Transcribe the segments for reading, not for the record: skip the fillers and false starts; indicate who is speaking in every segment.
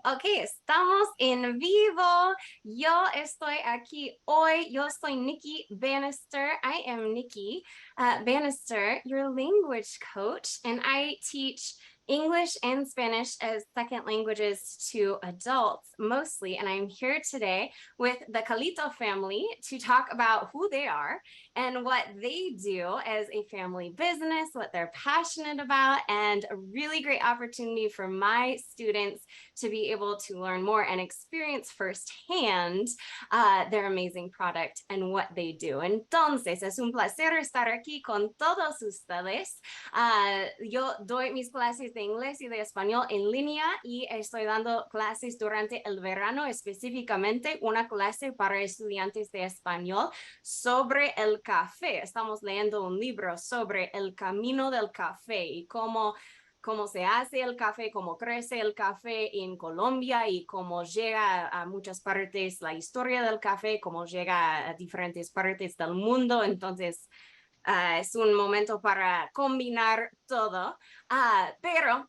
Speaker 1: Ok, estamos en vivo. Yo estoy aquí hoy. Yo soy Nikki Bannister. I am Nikki Bannister, your language coach, and I teach English and Spanish as second languages to adults mostly. And I'm here today with the Calito family to talk about who they are and what they do as a family business, what they're passionate about, and a really great opportunity for my students to be able to learn more and experience firsthand their amazing product and what they do. Entonces, es un placer estar aquí con todos ustedes. Yo doy mis clases de inglés y de español en línea y estoy dando clases durante el verano, específicamente una clase para estudiantes de español sobre el café. Estamos leyendo un libro sobre el camino del café y cómo se hace el café, cómo crece el café en Colombia y cómo llega a muchas partes la historia del café, cómo llega a diferentes partes del mundo. Entonces, es un momento para combinar todo, pero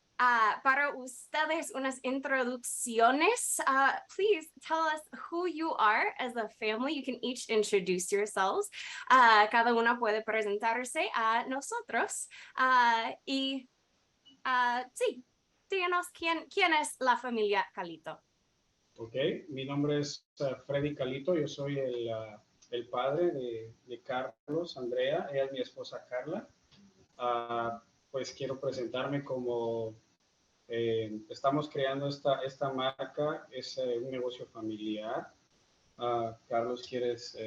Speaker 1: para ustedes unas introducciones. Please tell us who you are as a family. You can each introduce yourselves. Cada una puede presentarse a nosotros. Y sí, díganos quién es la familia Calito.
Speaker 2: Ok, mi nombre es Freddy Calito, yo soy el padre de Carlos, Andrea, ella es mi esposa Carla. Pues quiero presentarme como estamos creando esta marca, es un negocio familiar. Carlos, ¿quieres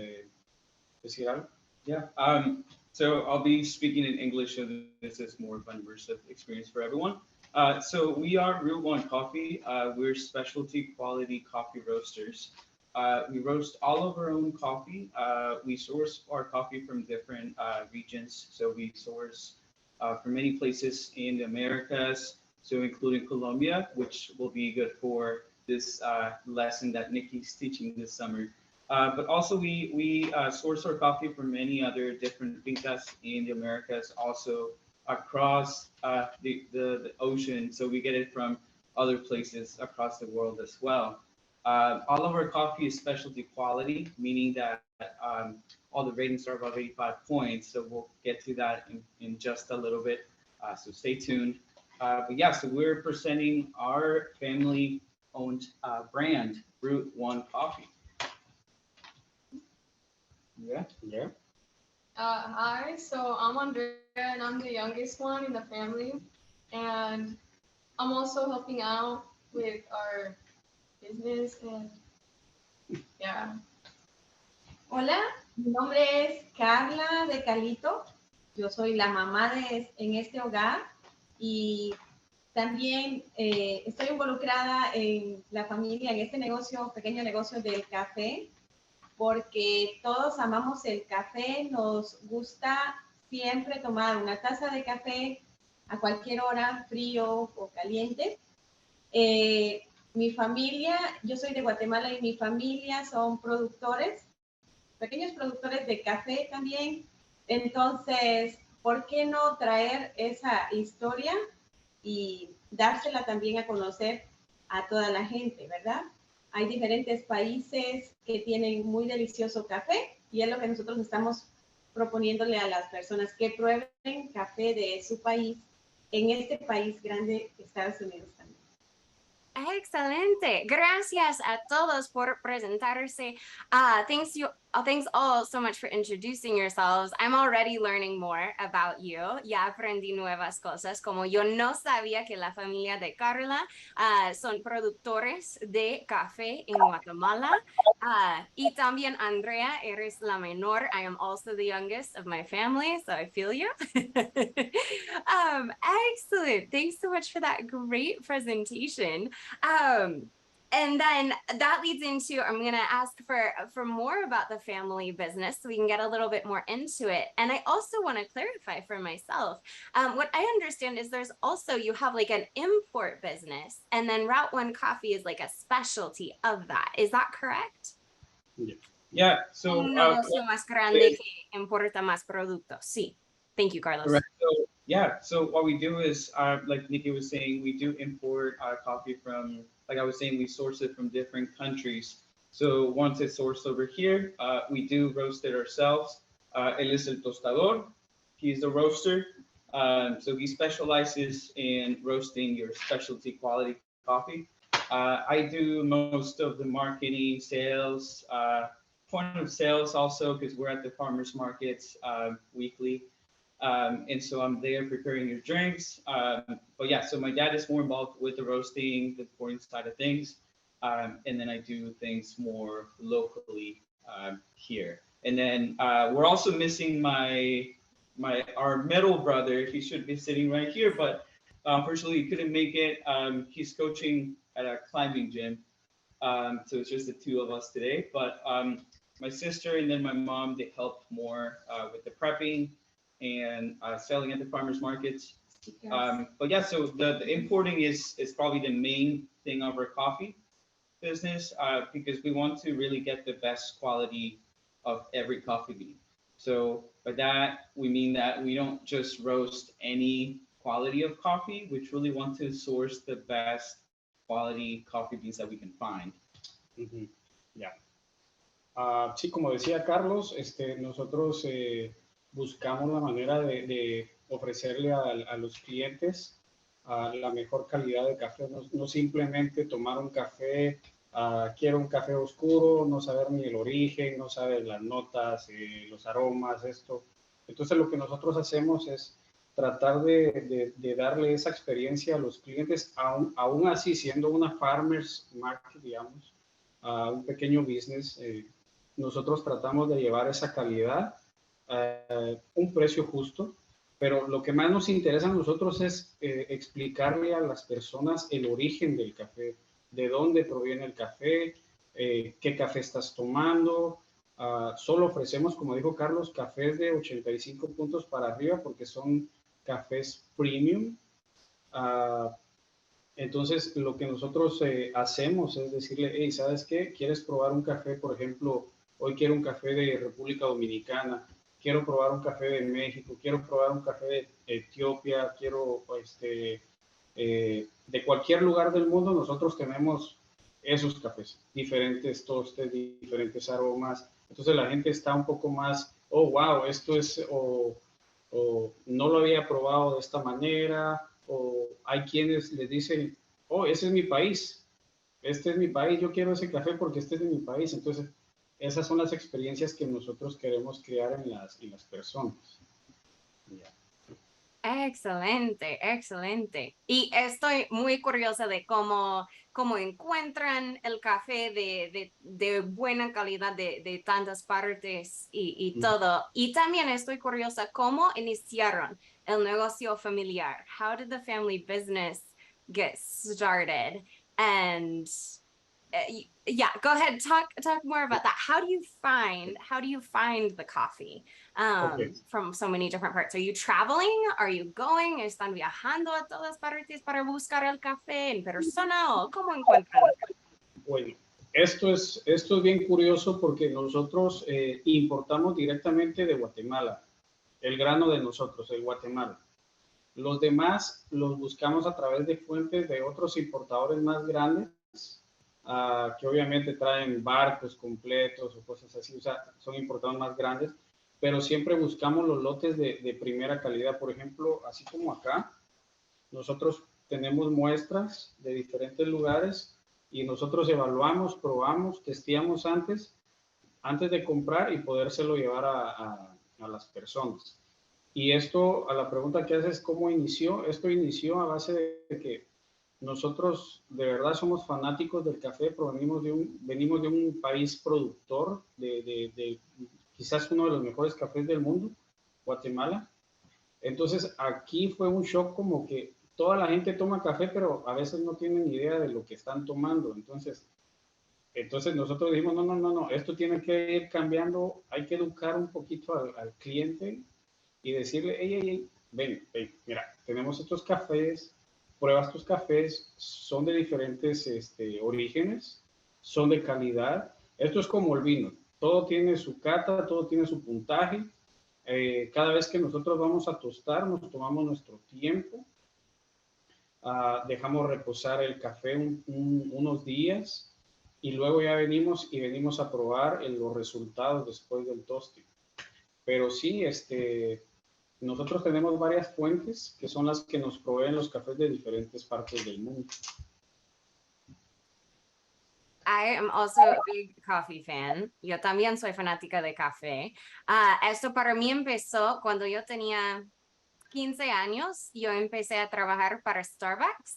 Speaker 2: decir algo?
Speaker 3: Yeah, so I'll be speaking in English, so this is more of an immersive experience for everyone. So we are Route1Coffee. We're specialty quality coffee roasters. We roast all of our own coffee. We source our coffee from different regions. So we source from many places in the Americas, so including Colombia, which will be good for this lesson that Nikki's teaching this summer. But also we source our coffee from many other different fincas in the Americas, also across the ocean. So we get it from other places across the world as well. All of our coffee is specialty quality, meaning that all the ratings are above 85 points. So we'll get to that in just a little bit. So stay tuned. But yeah, so we're presenting our family-owned brand, Route1Coffee.
Speaker 2: Yeah.
Speaker 4: Hi, so I'm Andrea and I'm the youngest one in the family, and I'm also helping out with our business and yeah.
Speaker 5: Hola, mi nombre es Carla de Calito. Yo soy la mamá en este hogar y también estoy involucrada en la familia, en este negocio, pequeño negocio del café, porque todos amamos el café, nos gusta siempre tomar una taza de café a cualquier hora, frío o caliente. Mi familia, yo soy de Guatemala y mi familia son productores, pequeños productores de café también. Entonces, ¿por qué no traer esa historia y dársela también a conocer a toda la gente, verdad? Hay diferentes países que tienen muy delicioso café y es lo que nosotros estamos proponiéndole a las personas que prueben café de su país en este país grande, Estados Unidos también.
Speaker 1: Excelente. Gracias a todos por presentarse. Thanks all so much for introducing yourselves. I'm already learning more about you. Ya aprendí nuevas cosas, como yo no sabía que la familia de Carla son productores de café en Guatemala. Y también Andrea, eres la menor. I am also the youngest of my family, so I feel you. Excellent. Thanks so much for that great presentation. And then that leads into, I'm going to ask for more about the family business so we can get a little bit more into it. And I also want to clarify for myself, what I understand is you have like an import business, and then Route1Coffee is like a specialty of that. Is that correct?
Speaker 2: Yeah. So
Speaker 1: un negocio más grande que importa más productos. Sí. Thank you, Carlos.
Speaker 3: Correct. So what we do is, like Nikki was saying, we do import coffee from like I was saying, we source it from different countries. So once it's sourced over here, we do roast it ourselves. Él es el tostador. He's the roaster. So he specializes in roasting your specialty quality coffee. I do most of the marketing, sales, point of sales also, because we're at the farmers markets weekly. And so I'm there preparing your drinks. But yeah, so my dad is more involved with the roasting, the pouring side of things. And then I do things more locally here. And then we're also missing our middle brother. He should be sitting right here, but unfortunately he couldn't make it. He's coaching at a climbing gym. So it's just the two of us today. But my sister and then my mom, they help more with the prepping and selling at the farmers markets.
Speaker 5: Yes.
Speaker 3: But yeah, so the importing is probably the main thing of our coffee business because we want to really get the best quality of every coffee bean. So by that, we mean that we don't just roast any quality of coffee, we truly want to source the best quality coffee beans that we can find.
Speaker 2: Ya. Sí, como decía Carlos, nosotros buscamos la manera de ofrecerle a los clientes la mejor calidad de café, no simplemente tomar un café, quiero un café oscuro, no saber ni el origen, no saber las notas, los aromas, esto. Entonces lo que nosotros hacemos es tratar de darle esa experiencia a los clientes, aún así siendo una farmers market, digamos, un pequeño business, nosotros tratamos de llevar esa calidad, un precio justo, pero lo que más nos interesa a nosotros es explicarle a las personas el origen del café, de dónde proviene el café, qué café estás tomando. Solo ofrecemos, como dijo Carlos, cafés de 85 puntos para arriba porque son cafés premium. Entonces, lo que nosotros hacemos es decirle, hey, ¿sabes qué? ¿Quieres probar un café? Por ejemplo, hoy quiero un café de República Dominicana, quiero probar un café de México, quiero probar un café de Etiopía, quiero, de cualquier lugar del mundo, nosotros tenemos esos cafés, diferentes tostes, diferentes aromas. Entonces, la gente está un poco más, oh, wow, esto es, o no lo había probado de esta manera, o hay quienes les dicen, oh, ese es mi país, este es mi país, yo quiero ese café porque este es de mi país. Entonces, esas son las experiencias que nosotros queremos crear en las personas. Yeah.
Speaker 1: Excelente, excelente. Y estoy muy curiosa de cómo encuentran el café de buena calidad de tantas partes y todo. Y también estoy curiosa cómo iniciaron el negocio familiar. How did the family business get started? And yeah, go ahead, talk more about that. How do you find the coffee from so many different parts? Are you traveling? Are you going? ¿Están viajando a todas partes para buscar el café en persona o cómo encuentran?
Speaker 2: Bueno, esto es bien curioso porque nosotros importamos directamente de Guatemala, el grano de nosotros, el Guatemala. Los demás los buscamos a través de fuentes de otros importadores más grandes, que obviamente traen barcos completos o cosas así, o sea, son importados más grandes, pero siempre buscamos los lotes de primera calidad. Por ejemplo, así como acá, nosotros tenemos muestras de diferentes lugares y nosotros evaluamos, probamos, testeamos antes de comprar y podérselo llevar a las personas. Y esto, a la pregunta que haces, ¿cómo inició? Esto inició a base de que nosotros de verdad somos fanáticos del café, pero venimos de un país productor de quizás uno de los mejores cafés del mundo, Guatemala. Entonces aquí fue un shock como que toda la gente toma café, pero a veces no tienen ni idea de lo que están tomando. Entonces nosotros dijimos, no, esto tiene que ir cambiando, hay que educar un poquito al cliente y decirle, hey, ven, mira, tenemos estos cafés, pruebas tus cafés, son de diferentes orígenes, son de calidad. Esto es como el vino, todo tiene su cata, todo tiene su puntaje. Cada vez que nosotros vamos a tostar, nos tomamos nuestro tiempo dejamos reposar el café unos días y luego ya venimos a probar los resultados después del toasting. Pero sí, nosotros tenemos varias fuentes que son las que nos proveen los cafés de diferentes partes del mundo.
Speaker 1: I am also a big coffee fan. Yo también soy fanática de café. Esto para mí empezó cuando yo tenía 15 años. Yo empecé a trabajar para Starbucks.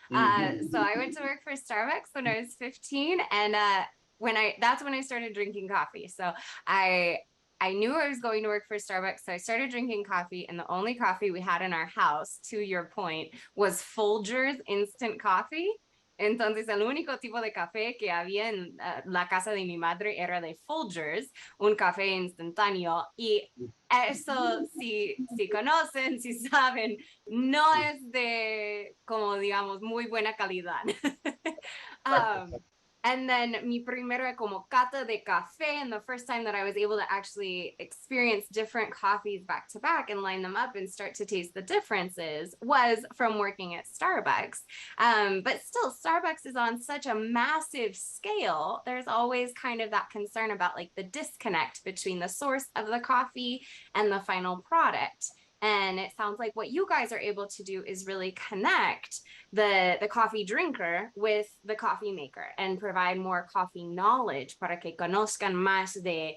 Speaker 1: So I went to work for Starbucks when I was 15, and that's when I started drinking coffee. So I knew I was going to work for Starbucks, so I started drinking coffee, and the only coffee we had in our house, to your point, was Folgers instant coffee. Entonces, el único tipo de café que había en la casa de mi madre era de Folgers, un café instantáneo. Y eso, si conocen, si saben, no es de, como digamos, muy buena calidad. And then mi primera como cata de café, and the first time that I was able to actually experience different coffees back to back and line them up and start to taste the differences was from working at Starbucks. But still, Starbucks is on such a massive scale. There's always kind of that concern about like the disconnect between the source of the coffee and the final product. And it sounds like what you guys are able to do is really connect the coffee drinker with the coffee maker and provide more coffee knowledge para que conozcan más del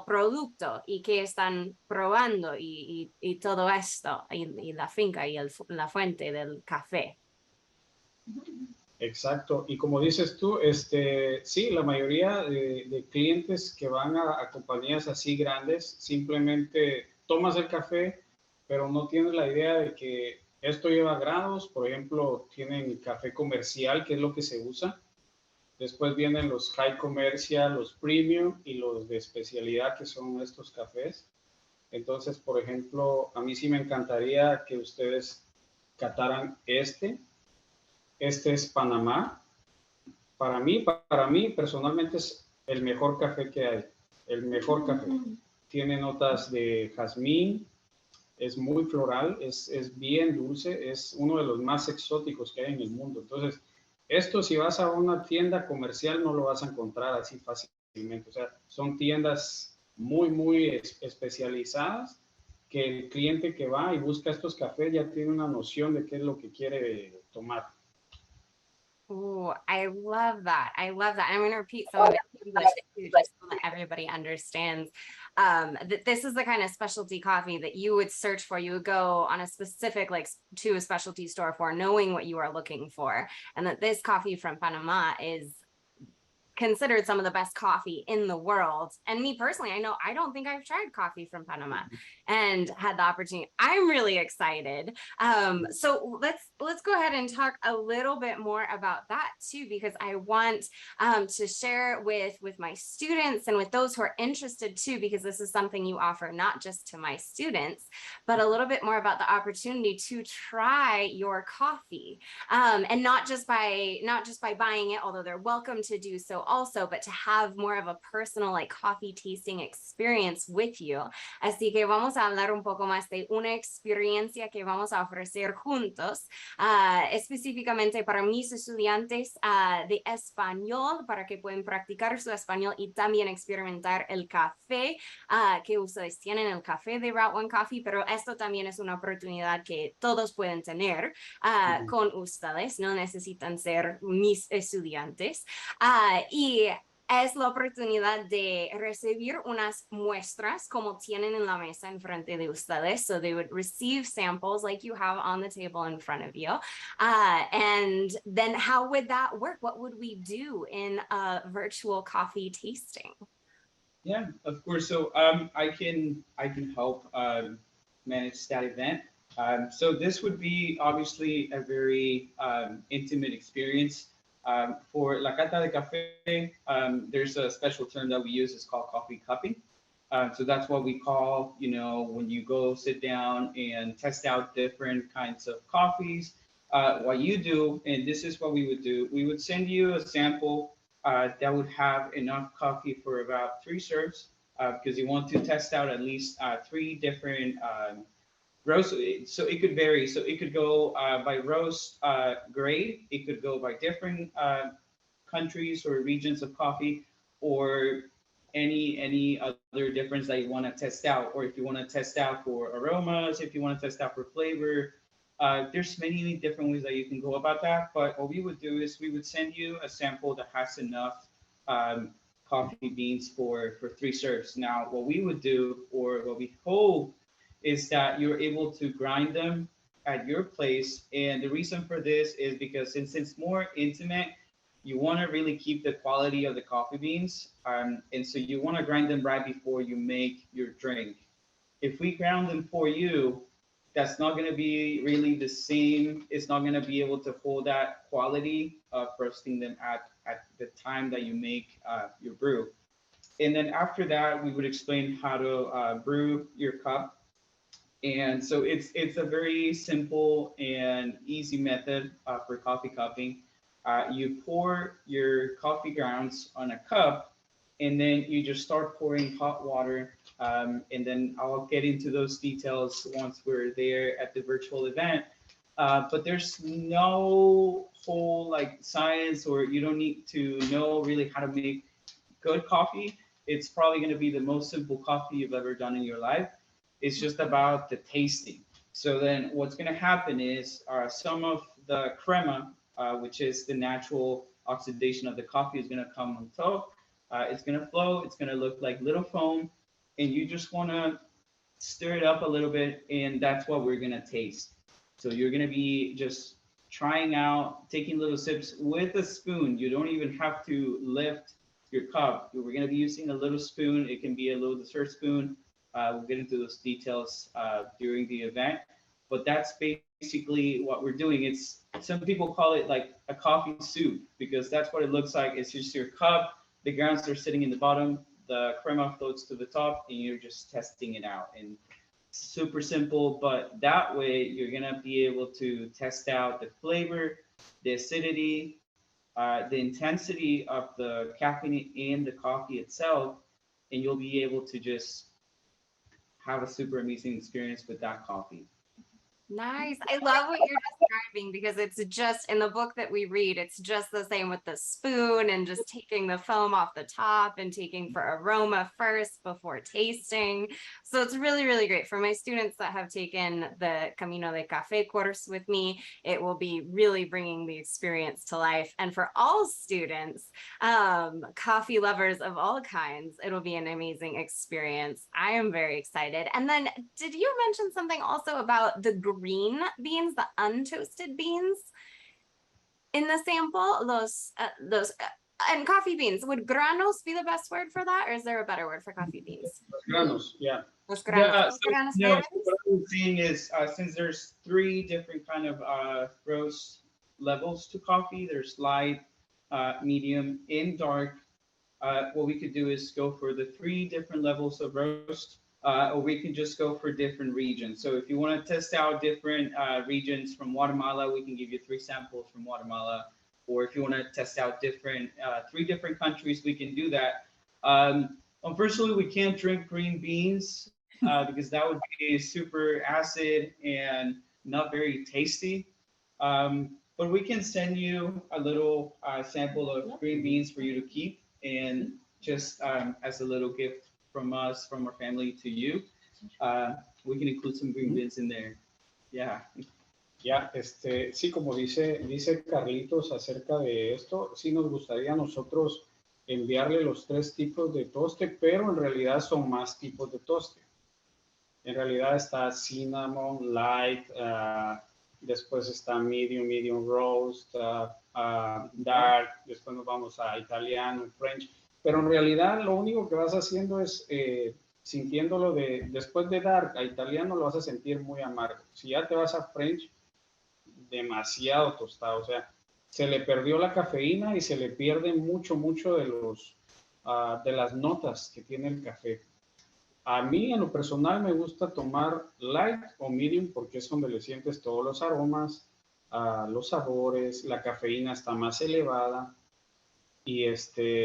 Speaker 1: producto y que están probando y todo esto y la finca y la fuente del café.
Speaker 2: Exacto. Y como dices tú, sí, la mayoría de clientes que van a compañías así grandes, simplemente tomas el café, pero no tienes la idea de que esto lleva grados. Por ejemplo, tienen café comercial, que es lo que se usa. Después vienen los high commercial, los premium y los de especialidad, que son estos cafés. Entonces, por ejemplo, a mí sí me encantaría que ustedes cataran este es Panamá. Para mí personalmente es el mejor café que hay. El mejor café. Tiene notas de jazmín, es muy floral, es bien dulce, es uno de los más exóticos que hay en el mundo. Entonces, esto si vas a una tienda comercial no lo vas a encontrar así fácilmente. O sea, son tiendas muy especializadas que el cliente que va y busca estos cafés ya tiene una noción de qué es lo que quiere tomar.
Speaker 1: Oh, I love that. I love that. I'm going to repeat some of it in English too, just so that everybody understands that this is the kind of specialty coffee that you would search for. You would go on a specific, like to a specialty store for, knowing what you are looking for. And that this coffee from Panama is considered some of the best coffee in the world. And me personally, I don't think I've tried coffee from Panama and had the opportunity. I'm really excited. So let's go ahead and talk a little bit more about that too, because I want to share with my students and with those who are interested too, because this is something you offer not just to my students, but a little bit more about the opportunity to try your coffee. And not just by buying it, although they're welcome to do so also, but to have more of a personal like coffee tasting experience with you. Así que vamos a hablar un poco más de una experiencia que vamos a ofrecer juntos, específicamente para mis estudiantes de español, para que puedan practicar su español y también experimentar el café que ustedes tienen, el café de Route1Coffee, pero esto también es una oportunidad que todos pueden tener con ustedes, no necesitan ser mis estudiantes. Y es la oportunidad de recibir unas muestras como tienen en la mesa en frente de ustedes. So they would receive samples like you have on the table in front of you. And then how would that work? What would we do in a virtual coffee tasting?
Speaker 3: Yeah, of course. So I can help manage that event. So this would be obviously a very intimate experience. For La Cata de Café, there's a special term that we use. It's called coffee cupping. So that's what we call, when you go sit down and test out different kinds of coffees. What you do, and this is what we would do, we would send you a sample that would have enough coffee for about 3 serves, because you want to test out at least 3 different roast. So it could vary. So it could go by roast grade. It could go by different countries or regions of coffee, or any other difference that you want to test out, or if you want to test out for aromas, if you want to test out for flavor. There's many different ways that you can go about that. But what we would do is we would send you a sample that has enough coffee beans for 3 serves. Now, what we would do, or what we hope, is that you're able to grind them at your place. And the reason for this is because since it's more intimate, you want to really keep the quality of the coffee beans. And so you want to grind them right before you make your drink. If we ground them for you, that's not going to be really the same. It's not going to be able to hold that quality of roasting them at the time that you make your brew. And then after that, we would explain how to brew your cup. And so it's a very simple and easy method for coffee cupping. You pour your coffee grounds on a cup, and then you just start pouring hot water. And then I'll get into those details once we're there at the virtual event. But there's no whole like science, or you don't need to know really how to make good coffee. It's probably going to be the most simple coffee you've ever done in your life. It's just about the tasting. So then what's going to happen is some of the crema, which is the natural oxidation of the coffee, is going to come on top. It's going to flow. It's going to look like little foam. And you just want to stir it up a little bit. And that's what we're going to taste. So you're going to be just trying out, taking little sips with a spoon. You don't even have to lift your cup. We're going to be using a little spoon. It can be a little dessert spoon. We'll get into those details during the event, but that's basically what we're doing. It's, some people call it like a coffee soup, because that's what it looks like. It's just your cup, the grounds are sitting in the bottom, the crema floats to the top, and you're just testing it out. And super simple, but that way you're gonna be able to test out the flavor, the acidity, the intensity of the caffeine in the coffee itself, and you'll be able to just have a super amazing experience with that coffee.
Speaker 1: Nice. I love what you're describing, because it's just in the book that we read, it's just the same with the spoon and just taking the foam off the top and taking for aroma first before tasting. So it's really, really great for my students that have taken the Camino de Café course with me. It will be really bringing the experience to life. And for all students, coffee lovers of all kinds, it'll be an amazing experience. I am very excited. And then did you mention something also about the green beans, the untoasted beans in the sample? Those and coffee beans. Would granos be the best word for that, or is there a better word for coffee beans?
Speaker 2: Granos, yeah.
Speaker 1: Los granos.
Speaker 3: Yeah,
Speaker 1: Los granos
Speaker 3: no,
Speaker 1: verdes?
Speaker 3: what I'm seeing is since there's 3 different kind of roast levels to coffee, there's light, medium, and dark. What we could do is go for the 3 different levels of roast, or we can just go for different regions. So if you want to test out different regions from Guatemala, we can give you 3 samples from Guatemala. Or if you want to test out different 3 different countries, we can do that. Unfortunately, we can't drink green beans because that would be super acid and not very tasty. But we can send you a little sample of green beans for you to keep, and just as a little gift from us, from our family to you. We can include some green beans in there. Yeah.
Speaker 2: Ya, sí, como dice Carlitos acerca de esto, sí nos gustaría a nosotros enviarle los 3 tipos de toste, pero en realidad son más tipos de toste. En realidad está cinnamon, light, después está medium roast, dark, después nos vamos a italiano, French. Pero en realidad lo único que vas haciendo es sintiéndolo después de dark a italiano lo vas a sentir muy amargo. Si ya te vas a French, demasiado tostado, o sea, se le perdió la cafeína y se le pierde mucho de las notas que tiene el café. A mí en lo personal me gusta tomar light o medium porque es donde le sientes todos los aromas, los sabores, la cafeína está más elevada y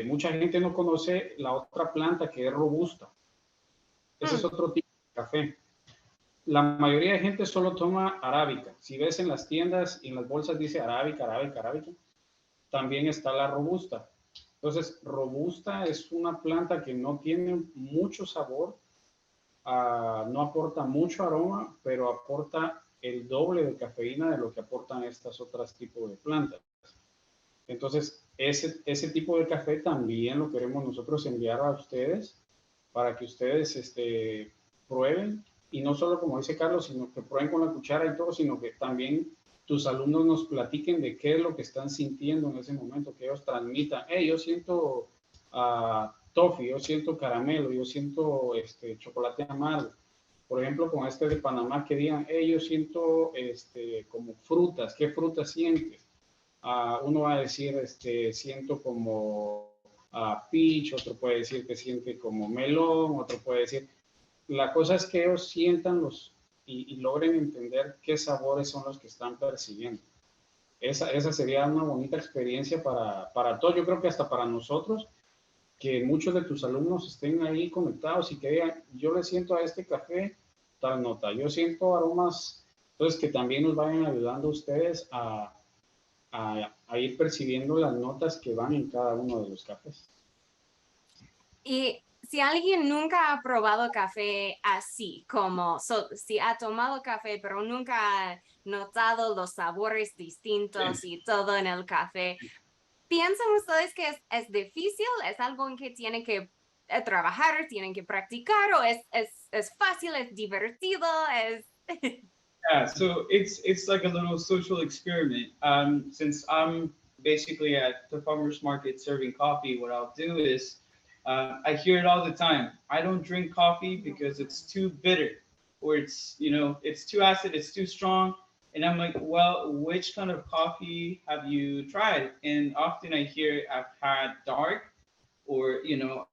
Speaker 2: mucha gente no conoce la otra planta que es robusta. Ese es otro tipo de café. la mayoría de gente solo toma arábica. Si ves en las tiendas y en las bolsas dice arábica, arábica, arábica. También está la robusta. Entonces, robusta es una planta que no tiene mucho sabor, no aporta mucho aroma, pero aporta el doble de cafeína de lo que aportan estas otras tipos de plantas. Entonces, ese tipo de café también lo queremos nosotros enviar a ustedes para que ustedes prueben, y no solo como dice Carlos, sino que prueben con la cuchara y todo, sino que también tus alumnos nos platiquen de qué es lo que están sintiendo en ese momento, que ellos transmitan, hey, yo siento toffee, yo siento caramelo, yo siento chocolate amargo. Por ejemplo, con este de Panamá, que digan, hey, yo siento como frutas, ¿qué frutas sientes? Uno va a decir, siento como peach, otro puede decir que siente como melón, otro puede decir. La cosa es que ellos sientan y logren entender qué sabores son los que están percibiendo. Esa sería una bonita experiencia para todos. Yo creo que hasta para nosotros, que muchos de tus alumnos estén ahí conectados y que digan, yo le siento a este café tal nota, yo siento aromas, entonces que también nos vayan ayudando ustedes a ir percibiendo las notas que van en cada uno de los cafés.
Speaker 1: Y si alguien nunca ha probado café así, como si ha tomado café, pero nunca ha notado los sabores distintos
Speaker 2: Sí.
Speaker 1: y todo en el café, ¿piensan ustedes que es difícil? ¿Es algo en que tienen que trabajar, tienen que practicar o es fácil, es divertido, es...
Speaker 3: Yeah, so it's like a little social experiment. Since I'm basically at the farmers market serving coffee, what I'll do is I hear it all the time. I don't drink coffee because it's too bitter, or it's too acid, it's too strong. And I'm like, well, which kind of coffee have you tried? And often I hear I've had dark, or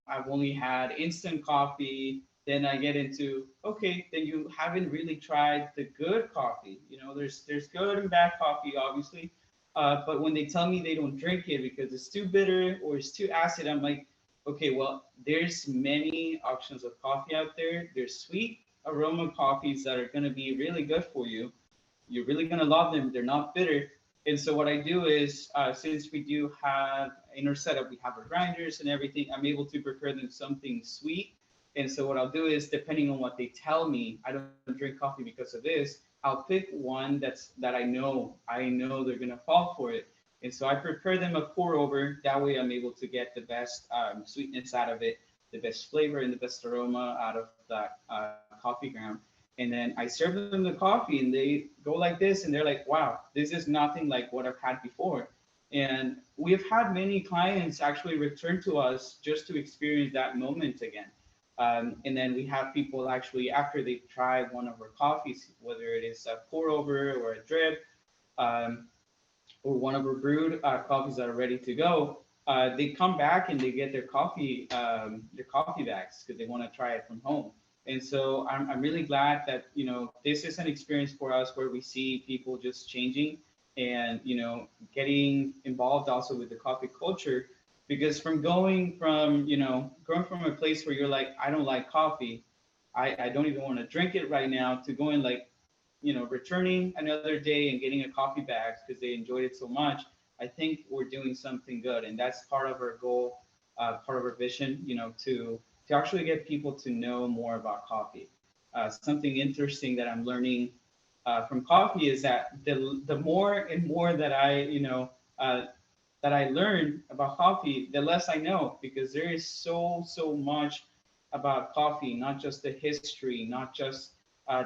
Speaker 3: I've only had instant coffee. Then I get into, okay, then you haven't really tried the good coffee. There's good and bad coffee, obviously. But when they tell me they don't drink it because it's too bitter or it's too acid, I'm like, okay, well, there's many options of coffee out there. There's sweet aroma coffees that are going to be really good for you. You're really going to love them. They're not bitter. And so what I do is, since we do have in our setup, we have our grinders and everything, I'm able to prepare them something sweet. And so what I'll do is, depending on what they tell me, I don't drink coffee because of this. I'll pick one that I know they're gonna fall for it. And so I prepare them a pour over. That way, I'm able to get the best sweetness out of it, the best flavor and the best aroma out of that coffee ground. And then I serve them the coffee, and they go like this, and they're like, "Wow, this is nothing like what I've had before." And we've had many clients actually return to us just to experience that moment again. And then we have people actually, after they try one of our coffees, whether it is a pour over or a drip, um, or one of our brewed coffees that are ready to go, they come back and they get their coffee bags because they want to try it from home. And so I'm really glad that this is an experience for us where we see people just changing and getting involved also with the coffee culture, because going from a place where you're like, I don't like coffee, I don't even want to drink it right now, to going like, returning another day and getting a coffee bag because they enjoyed it so much. I think we're doing something good, and that's part of our goal, part of our vision, to actually get people to know more about coffee. Something interesting that I'm learning from coffee is that the more and more that I learn about coffee, the less I know, because there is so much about coffee, not just the history, not just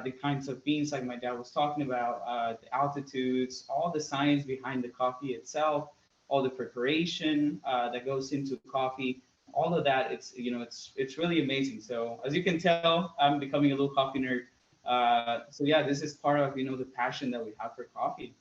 Speaker 3: the kinds of beans like my dad was talking about, the altitudes, all the science behind the coffee itself, all the preparation that goes into coffee, all of that. It's really amazing. So as you can tell, I'm becoming a little coffee nerd. So yeah, this is part of the passion that we have for coffee.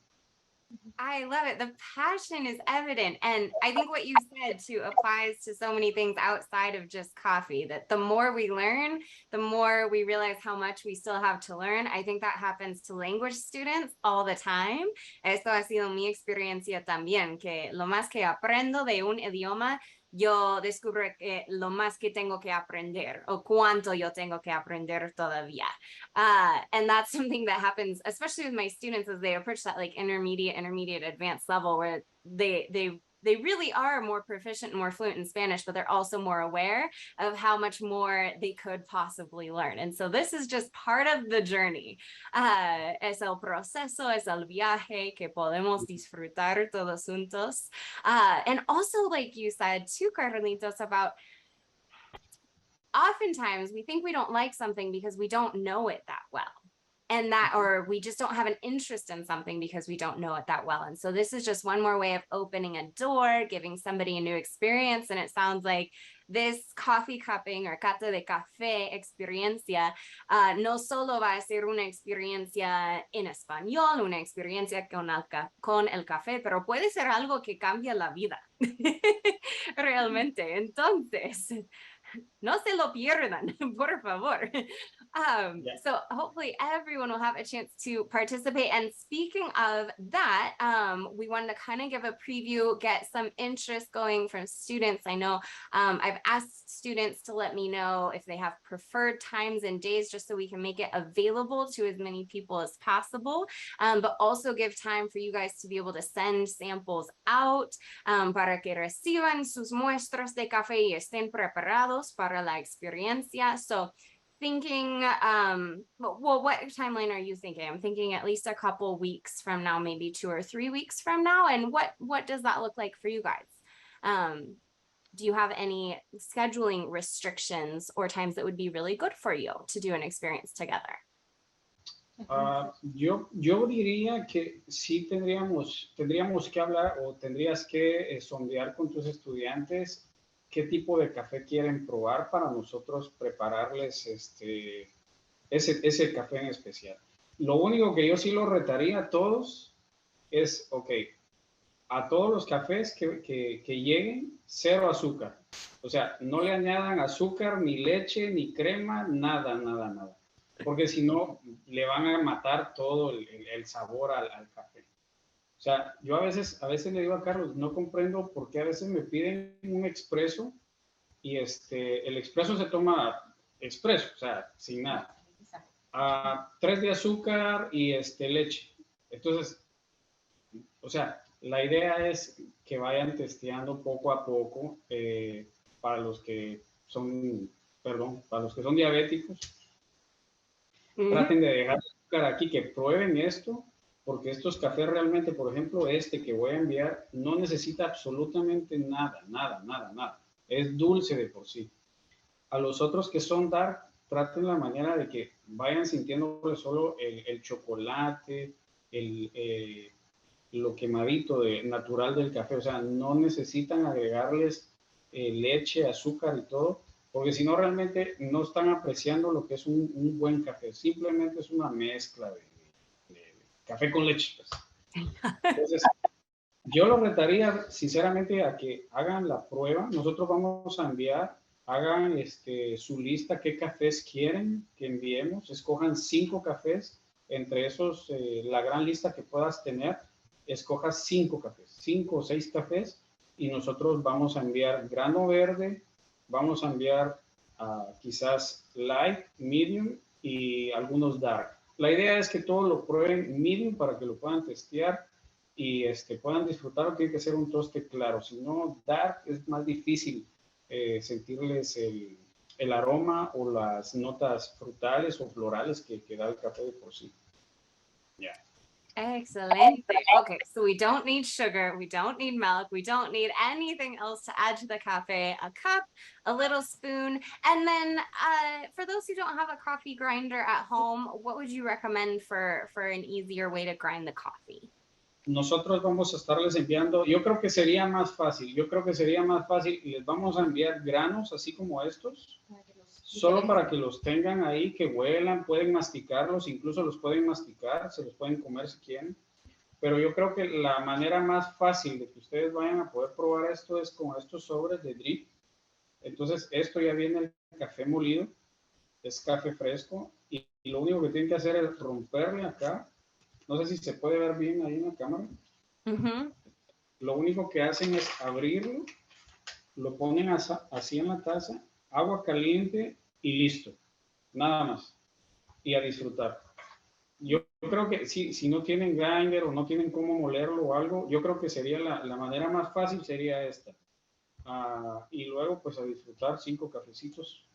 Speaker 1: I love it. The passion is evident. And I think what you said too applies to so many things outside of just coffee, that the more we learn, the more we realize how much we still have to learn. I think that happens to language students all the time. Esto ha sido mi experiencia también, que lo más que aprendo de un idioma, yo descubro que lo más que tengo que aprender o cuánto yo tengo que aprender todavía. And that's something that happens, especially with my students as they approach that like intermediate, advanced level where they really are more proficient and more fluent in Spanish, but they're also more aware of how much more they could possibly learn. And so this is just part of the journey. Es el proceso, es el viaje que podemos disfrutar todos juntos. And also, like you said too, Carlitos, about oftentimes we think we don't like something because we don't know it that well. And that, or we just don't have an interest in something because we don't know it that well. And so this is just one more way of opening a door, giving somebody a new experience. And it sounds like this coffee cupping or Cata de Café experiencia no solo va a ser una experiencia en español, una experiencia con el café, pero puede ser algo que cambia la vida. Realmente. Entonces, no se lo pierdan, por favor. So hopefully everyone will have a chance to participate. And speaking of that, we wanted to kind of give a preview, get some interest going from students. I know I've asked students to let me know if they have preferred times and days, just so we can make it available to as many people as possible, but also give time for you guys to be able to send samples out para que reciban sus muestras de café y estén preparados para la experiencia. So thinking, well, what timeline are you thinking? I'm thinking at least a couple weeks from now, maybe 2 or 3 weeks from now. And what does that look like for you guys? Do you have any scheduling restrictions or times that would be really good for you to do an experience together?
Speaker 2: Yo diría que sí tendríamos que hablar o tendrías que sondear con tus estudiantes qué tipo de café quieren probar para nosotros prepararles ese café en especial. Lo único que yo sí los retaría a todos es, a todos los cafés que lleguen, 0 azúcar. O sea, no le añadan azúcar, ni leche, ni crema, nada. Porque si no, le van a matar todo el sabor al café. O sea, yo a veces le digo a Carlos, no comprendo por qué a veces me piden un expreso y el expreso se toma expreso, o sea, sin nada. 3 de azúcar y leche. Entonces, o sea, la idea es que vayan testeando poco a poco para los que son diabéticos. Traten de dejar azúcar aquí, que prueben esto, porque estos cafés realmente, por ejemplo, que voy a enviar, no necesita absolutamente nada. Es dulce de por sí. A los otros que son dark, traten la manera de que vayan sintiendo solo el chocolate, lo quemadito natural del café. O sea, no necesitan agregarles leche, azúcar y todo, porque si no realmente no están apreciando lo que es un buen café. Simplemente es una mezcla de café con leche. Pues. Entonces, yo los retaría sinceramente a que hagan la prueba. Nosotros vamos a enviar, hagan su lista, qué cafés quieren que enviemos. Escojan 5 cafés. Entre esos, la gran lista que puedas tener, escojas 5 cafés, 5 o 6 cafés, y nosotros vamos a enviar grano verde, vamos a enviar quizás light, medium y algunos dark. La idea es que todos lo prueben medium para que lo puedan testear y puedan disfrutar. Tiene que ser un toste claro, si no dark es más difícil sentirles el aroma o las notas frutales o florales que da el café de por sí. Yeah.
Speaker 1: Excellent. Okay, so we don't need sugar, we don't need milk, we don't need anything else to add to the cafe. A cup, a little spoon, and then for those who don't have a coffee grinder at home, what would you recommend for an easier way to grind the coffee?
Speaker 2: Nosotros vamos a estarles enviando, yo creo que sería más fácil, les vamos a enviar granos así como estos, solo para que los tengan ahí, que huelan, pueden masticarlos, incluso los pueden masticar, se los pueden comer si quieren, pero yo creo que la manera más fácil de que ustedes vayan a poder probar esto es con estos sobres de drip. Entonces esto ya viene el café molido, es café fresco, y lo único que tienen que hacer es romperle acá. No sé si se puede ver bien ahí en la cámara. Lo único que hacen es abrirlo lo ponen así en la taza, agua caliente y listo, nada más. Y a disfrutar. Yo creo que si no tienen grinder o no tienen cómo molerlo o algo, yo creo que sería la manera más fácil sería esta. Y luego pues a disfrutar 5 cafecitos.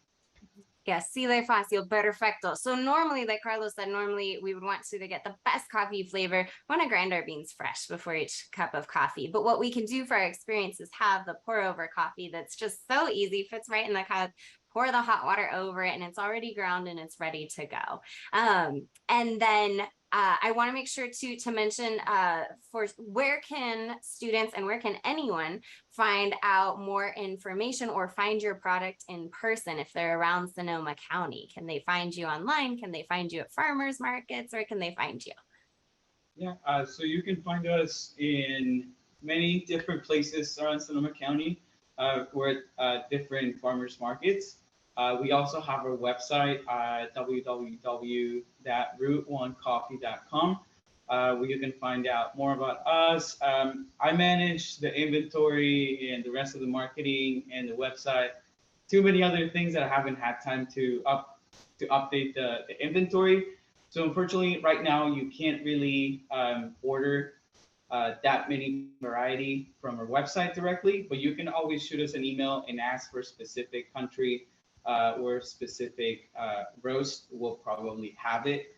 Speaker 1: Yeah, así de fácil, perfecto. So normally, like Carlos said, normally we would want to get the best coffee flavor. We want to grind our beans fresh before each cup of coffee. But what we can do for our experience is have the pour over coffee that's just so easy, fits right in the cup, pour the hot water over it, and it's already ground and it's ready to go. And then I want to make sure to mention for where can students and where can anyone find out more information or find your product in person if they're around Sonoma County? Can they find you online? Can they find you at farmers markets? Or can they find you?
Speaker 3: Yeah, so you can find us in many different places around Sonoma County. We're at different farmers markets. We also have our website at www.route1coffee.com, where you can find out more about us. I manage the inventory and the rest of the marketing and the website. Too many other things that I haven't had time to update the inventory. So unfortunately, right now you can't really order that many variety from our website directly, but you can always shoot us an email and ask for a specific country or specific roast. We'll probably have it,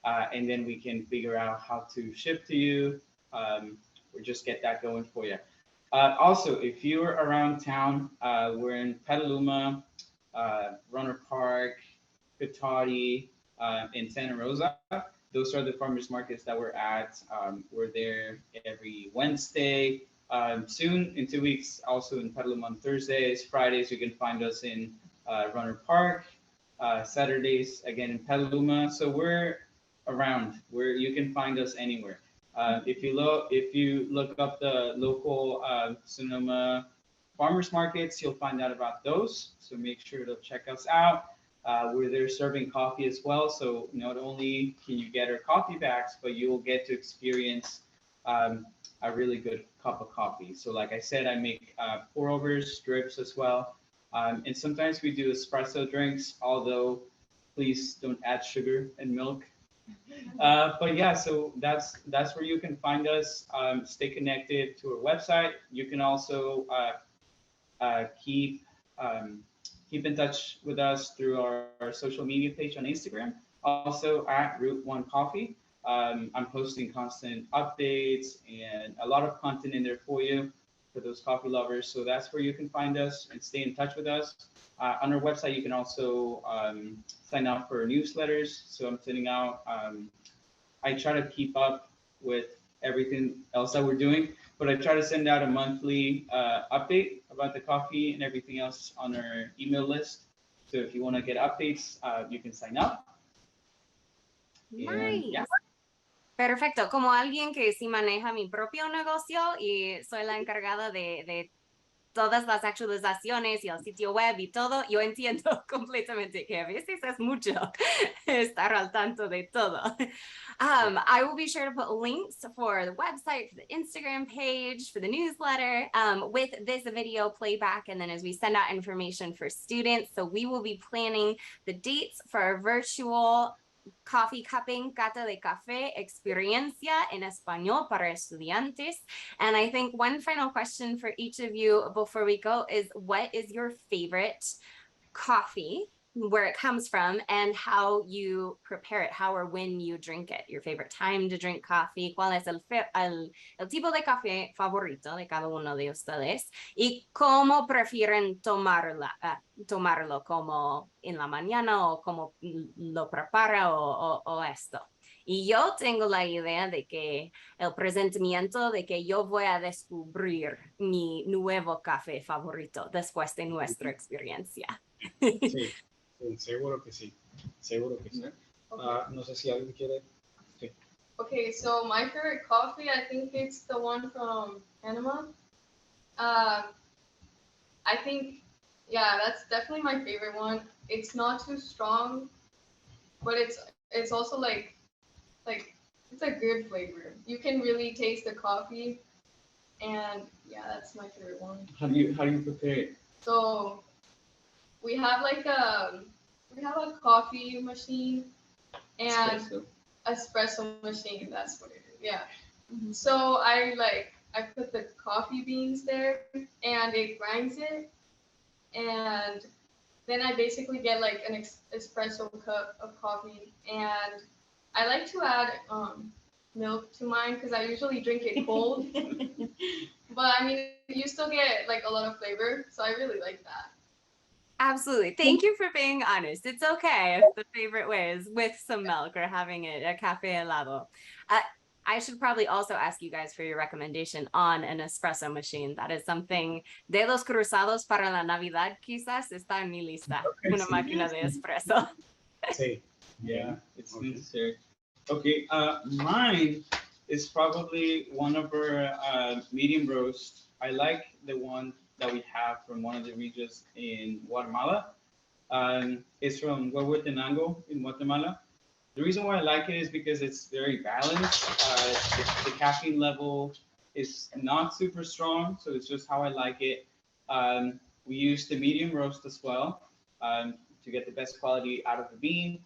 Speaker 3: and then we can figure out how to ship to you or just get that going for you. Also, if you're around town, we're in Petaluma, Runner Park, Cotati, in Santa Rosa. Those are the farmers markets that we're at. We're there every Wednesday. Soon, in 2 weeks, also in Petaluma on Thursdays. Fridays, you can find us in Runner Park. Saturdays, again in Petaluma. So we're around where you can find us anywhere. If you look up the local Sonoma farmers markets, you'll find out about those. So make sure to check us out. We're there serving coffee as well. So not only can you get our coffee bags, but you will get to experience a really good cup of coffee. So like I said, I make pour overs, drips as well. And sometimes we do espresso drinks, although please don't add sugar and milk. But yeah, so that's where you can find us. Stay connected to our website. You can also keep in touch with us through our social media page on Instagram, also at Route1Coffee. I'm posting constant updates and a lot of content in there for you, for those coffee lovers. So that's where you can find us and stay in touch with us. On our website, you can also sign up for newsletters. So I'm sending out, I try to keep up with everything else that we're doing, but I try to send out a monthly update about the coffee and everything else on our email list. So if you want to get updates, you can sign up.
Speaker 1: Nice.
Speaker 3: Yeah.
Speaker 1: Perfecto. Como alguien que sí maneja mi propio negocio y soy la encargada de todas las actualizaciones y el sitio web y todo, yo entiendo completamente que a veces es mucho estar al tanto de todo. I will be sure to put links for the website, for the Instagram page, for the newsletter, with this video playback, and then as we send out information for students. So we will be planning the dates for our virtual coffee cupping, Cata de Café, experiencia en español para estudiantes. And I think one final question for each of you before we go is, what is your favorite coffee, where it comes from, and how you prepare it, how or when you drink it, your favorite time to drink coffee, cuál es el tipo de café favorito de cada uno de ustedes y cómo prefieren tomarlo, como en la mañana o cómo lo prepara o esto. Y yo tengo la idea de que el presentimiento de que yo voy a descubrir mi nuevo café favorito después de nuestra experiencia.
Speaker 2: Sí, sí, seguro que sí. Seguro que sí.
Speaker 4: Okay.
Speaker 2: No sé si alguien quiere. Sí.
Speaker 4: Okay, so my favorite coffee, I think it's the one from Panama. I think, yeah, that's definitely my favorite one. It's not too strong, but it's also like it's a good flavor. You can really taste the coffee. And yeah, that's my favorite one.
Speaker 3: How do you prepare it?
Speaker 4: So we have a coffee machine and espresso machine. That's what it is. Yeah.
Speaker 5: Mhm.
Speaker 4: So I put the coffee beans there and it grinds it, and then I basically get like an espresso cup of coffee, and I like to add milk to mine because I usually drink it cold. But I mean, you still get like a lot of flavor, so I really like that.
Speaker 1: Absolutely. Thank you for being honest. It's okay if the favorite way is with some milk or having it a café helado. I should probably also ask you guys for your recommendation on an espresso machine. That is something, dedos cruzados para la Navidad, quizás está en mi lista. Una máquina de espresso.
Speaker 2: Sí.
Speaker 3: Yeah, it's
Speaker 2: Okay.
Speaker 3: necessary. Okay, mine is probably one of our medium roast. I like the one that we have from one of the regions in Guatemala. It's from Huehuetenango in Guatemala. The reason why I like it is because it's very balanced. The caffeine level is not super strong, so it's just how I like it. We use the medium roast as well to get the best quality out of the bean.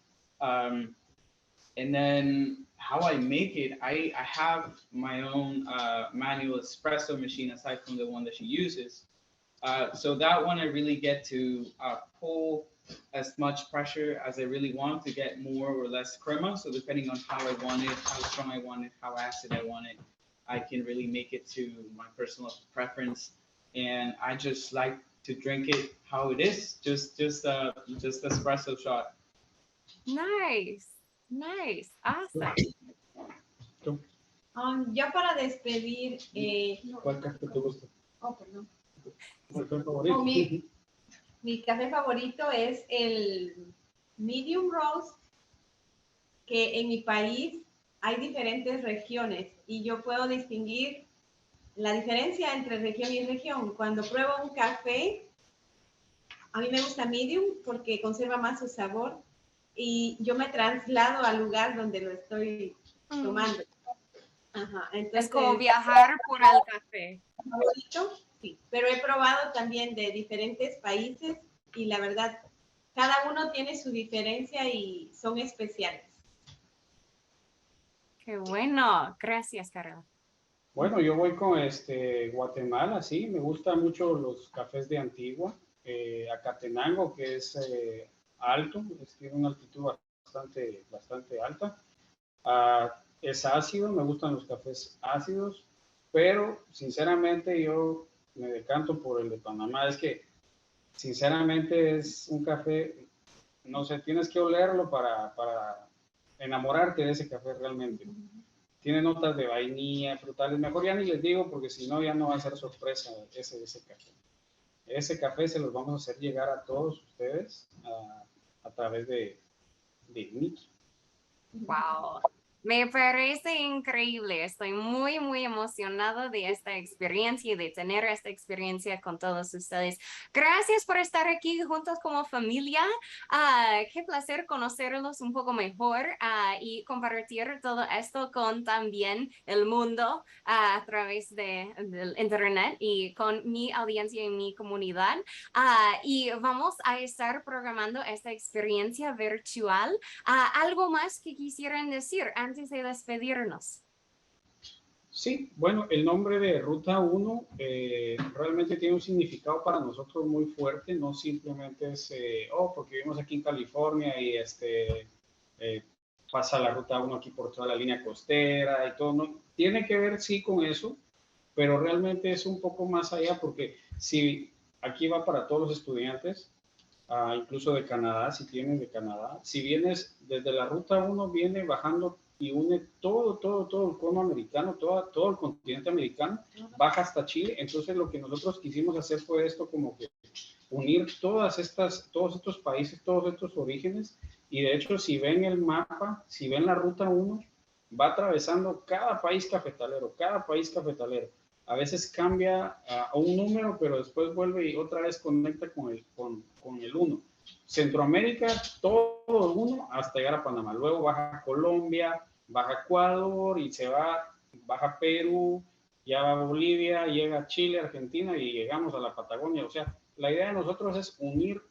Speaker 3: And then how I make it, I have my own manual espresso machine aside from the one that she uses. So that one I really get to pull as much pressure as I really want to get more or less crema. So depending on how I want it, how strong I want it, how acid I want it, I can really make it to my personal preference. And I just like to drink it how it is, just espresso shot.
Speaker 1: Nice. Nice. Awesome.
Speaker 5: Yo para despedir,
Speaker 2: ¿Cuál café te gusta?
Speaker 5: oh, perdón.
Speaker 2: ¿Cuál fue el favorito?
Speaker 5: Oh, mi café favorito es el medium roast, que en mi país hay diferentes regiones y yo puedo distinguir la diferencia entre región y región. Cuando pruebo un café, a mí me gusta medium porque conserva más su sabor y yo me traslado al lugar donde lo estoy tomando. Ajá, entonces,
Speaker 1: Es como viajar por el café.
Speaker 5: Favorito, sí, pero he probado también de diferentes países y la verdad, cada uno tiene su diferencia y son especiales.
Speaker 1: Qué bueno. Gracias, Carla.
Speaker 2: Bueno, yo voy con Guatemala, sí, me gustan mucho los cafés de Antigua, Acatenango, que es alto, tiene una altitud bastante alta. Es ácido, me gustan los cafés ácidos, pero sinceramente yo me decanto por el de Panamá. Es que sinceramente es un café, no sé, tienes que olerlo para enamorarte de ese café realmente. Tiene notas de vainilla, frutales, mejor ya ni les digo porque si no ya no va a ser sorpresa ese café. Ese café se los vamos a hacer llegar a todos ustedes a través de Nicky.
Speaker 1: Wow. Me parece increíble. Estoy muy, muy emocionada de esta experiencia y de tener esta experiencia con todos ustedes. Gracias por estar aquí juntos como familia. Qué placer conocerlos un poco mejor y compartir todo esto con también el mundo a través del internet y con mi audiencia y mi comunidad. Y vamos a estar programando esta experiencia virtual. ¿Algo más que quisieran decir antes de despedirnos?
Speaker 2: Sí, bueno, el nombre de Ruta 1 realmente tiene un significado para nosotros muy fuerte, no simplemente es, porque vivimos aquí en California y pasa la Ruta 1 aquí por toda la línea costera y todo, no, tiene que ver sí con eso, pero realmente es un poco más allá porque si aquí va para todos los estudiantes, incluso de Canadá, si tienes de Canadá. Si vienes desde la Ruta 1, viene bajando y une todo el cono americano, todo el continente americano, baja hasta Chile. Entonces lo que nosotros quisimos hacer fue esto, como que unir todos estos países, todos estos orígenes. Y de hecho, si ven el mapa, si ven la Ruta 1, va atravesando cada país cafetalero. A veces cambia a un número, pero después vuelve y otra vez conecta con el 1. Centroamérica, todo el 1 hasta llegar a Panamá. Luego baja Colombia, baja Ecuador y baja Perú, ya va a Bolivia, llega a Chile, Argentina y llegamos a la Patagonia. O sea, la idea de nosotros es unir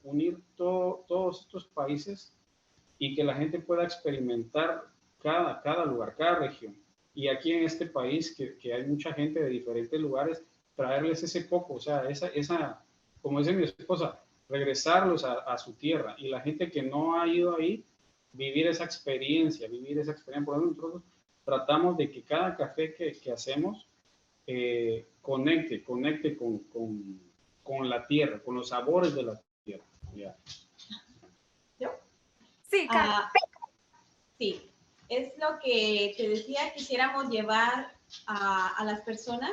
Speaker 2: todos estos países y que la gente pueda experimentar cada lugar, cada región. Y aquí en este país, que hay mucha gente de diferentes lugares, traerles ese poco, o sea, como dice mi esposa, regresarlos a su tierra. Y la gente que no ha ido ahí, vivir esa experiencia. Por ejemplo, nosotros tratamos de que cada café que hacemos conecte con la tierra, con los sabores de la tierra. Yeah.
Speaker 1: Sí, Carla.
Speaker 5: Sí, es lo que te decía, quisiéramos llevar a las personas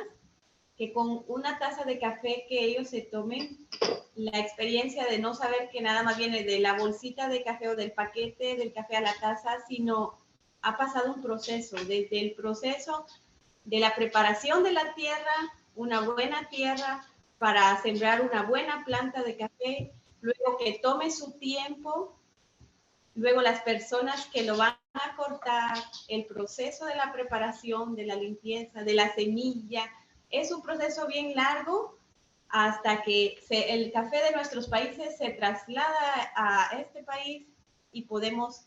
Speaker 5: que con una taza de café que ellos se tomen, la experiencia de no saber que nada más viene de la bolsita de café o del paquete del café a la taza, sino ha pasado un proceso, desde el proceso de la preparación de la tierra, una buena tierra para sembrar una buena planta de café, luego que tome su tiempo, luego las personas que lo van a cortar, el proceso de la preparación, de la limpieza, de la semilla, es un proceso bien largo hasta que el café de nuestros países se traslada a este país y podemos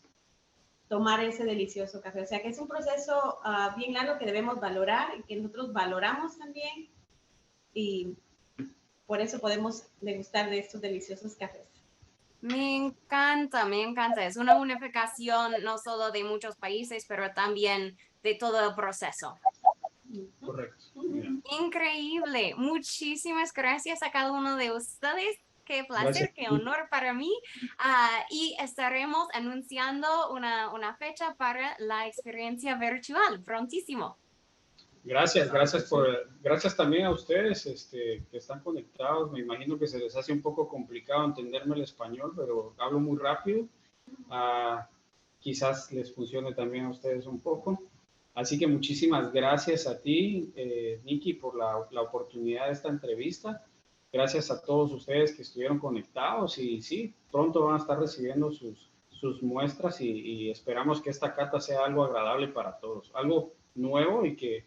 Speaker 5: tomar ese delicioso café. O sea que es un proceso bien largo que debemos valorar y que nosotros valoramos también y por eso podemos degustar de estos deliciosos cafés.
Speaker 1: Me encanta, me encanta. Es una unificación no solo de muchos países, pero también de todo el proceso.
Speaker 2: Correcto.
Speaker 1: Increíble. Muchísimas gracias a cada uno de ustedes. Qué placer, qué honor para mí. Y estaremos anunciando una fecha para la experiencia virtual prontísimo.
Speaker 2: Gracias también a ustedes que están conectados. Me imagino que se les hace un poco complicado entenderme el español, pero hablo muy rápido. Quizás les funcione también a ustedes un poco. Así que muchísimas gracias a ti, Nikki, por la oportunidad de esta entrevista. Gracias a todos ustedes que estuvieron conectados y sí, pronto van a estar recibiendo sus muestras y esperamos que esta cata sea algo agradable para todos, algo nuevo y que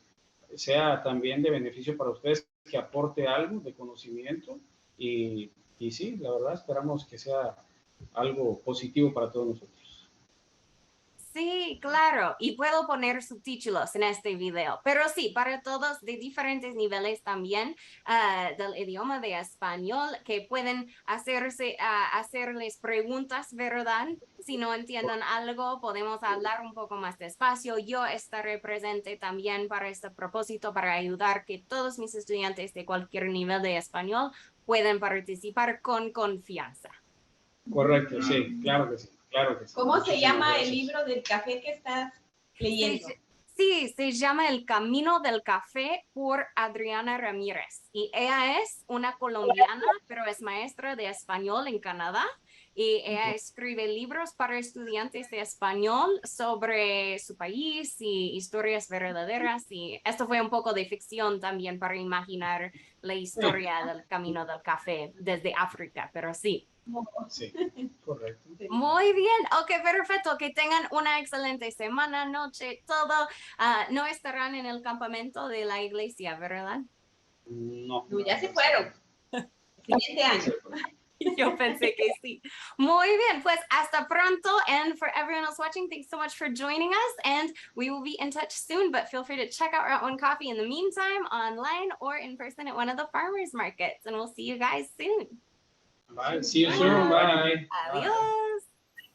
Speaker 2: sea también de beneficio para ustedes, que aporte algo de conocimiento y sí, la verdad esperamos que sea algo positivo para todos nosotros.
Speaker 1: Sí, claro, y puedo poner subtítulos en este video, pero sí, para todos de diferentes niveles también del idioma de español que pueden hacerles preguntas, ¿verdad? Si no entienden algo, podemos hablar un poco más despacio. Yo estaré presente también para este propósito, para ayudar que todos mis estudiantes de cualquier nivel de español puedan participar con confianza.
Speaker 2: Correcto, sí, claro que sí. Claro que sí.
Speaker 5: ¿Cómo se llama el libro del café que estás leyendo?
Speaker 1: Sí, se llama El Camino del Café por Adriana Ramírez. Y ella es una colombiana, pero es maestra de español en Canadá. Y ella escribe libros para estudiantes de español sobre su país y historias verdaderas. Y esto fue un poco de ficción también para imaginar la historia del Camino del Café desde África, pero sí.
Speaker 2: Sí, correcto.
Speaker 1: Muy bien, ok, perfecto, que tengan una excelente semana, noche, todo. No estarán en el campamento de la iglesia, ¿verdad?
Speaker 2: No.
Speaker 5: Ya se fueron. Siguiente año.
Speaker 1: Yo pensé que sí. Muy bien, pues hasta pronto. And for everyone else watching, thanks so much for joining us. And we will be in touch soon, but feel free to check out Route1Coffee in the meantime, online or in person at one of the farmers markets. And we'll see you guys soon.
Speaker 2: Bye. See you soon. Bye.
Speaker 1: Adios.